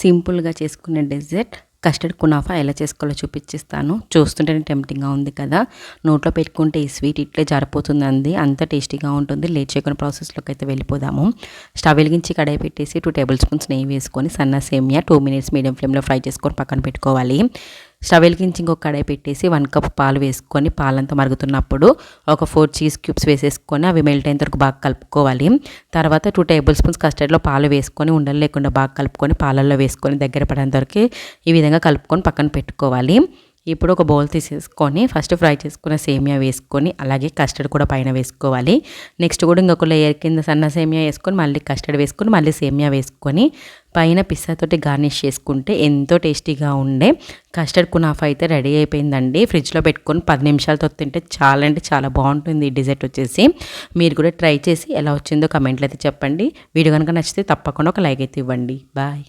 సింపుల్గా చేసుకునే dessert custard kunafa ఎలా చేసుకోవాలో చూపించేస్తాను. చూస్తుంటేనే టెంప్టింగ్గా ఉంది కదా. నోట్లో పెట్టుకుంటే ఈ స్వీట్ ఇట్లే జారిపోతుందండి, అంత టేస్టీగా ఉంటుంది. లేట్ చేయకుండా ప్రాసెస్లోకి అయితే వెళ్ళిపోదాము. స్టవ్ వెలిగించి కడాయి పెట్టేసి 2 టేబుల్ స్పూన్స్ నెయ్యి వేసుకొని సన్న సేమియా 2 మినిట్స్ మీడియం ఫ్లేమ్లో ఫ్రై చేసుకొని పక్కన పెట్టుకోవాలి. స్టవ్ వెలిగించి ఇంకొక కడాయి పెట్టేసి 1 కప్ పాలు వేసుకొని పాలంతా మరుగుతున్నప్పుడు ఒక 4 చీజ్ క్యూబ్స్ వేసేసుకొని అవి మెల్ట్ అయిన వరకు బాగా కలుపుకోవాలి. తర్వాత 2 టేబుల్ స్పూన్స్ కస్టర్డ్లో పాలు వేసుకొని ఉండలు లేకుండా బాగా కలుపుకొని పాలల్లో వేసుకొని దగ్గర పడేంత వరకు ఈ విధంగా కలుపుకొని పక్కన పెట్టుకోవాలి. ఇప్పుడు ఒక బౌల్ తీసేసుకొని ఫస్ట్ ఫ్రై చేసుకున్న సేమియా వేసుకొని అలాగే కస్టర్డ్ కూడా పైన వేసుకోవాలి. నెక్స్ట్ కూడా ఇంకొక లేయర్ కింద సన్న సేమియా వేసుకొని మళ్ళీ కస్టర్డ్ వేసుకొని మళ్ళీ సేమియా వేసుకొని పైన పిస్తాతోటి గార్నిష్ చేసుకుంటే ఎంతో టేస్టీగా ఉండే కస్టర్డ్ కునాఫా అయితే రెడీ అయిపోయిందండి. ఫ్రిడ్జ్లో పెట్టుకొని 10 నిమిషాలతో తింటే చాలా అంటే చాలా బాగుంటుంది ఈ డిజర్ట్ వచ్చేసి. మీరు కూడా ట్రై చేసి ఎలా వచ్చిందో కమెంట్లో అయితే చెప్పండి. వీడియో కనుక నచ్చితే తప్పకుండా ఒక లైక్ అయితే ఇవ్వండి. బాయ్.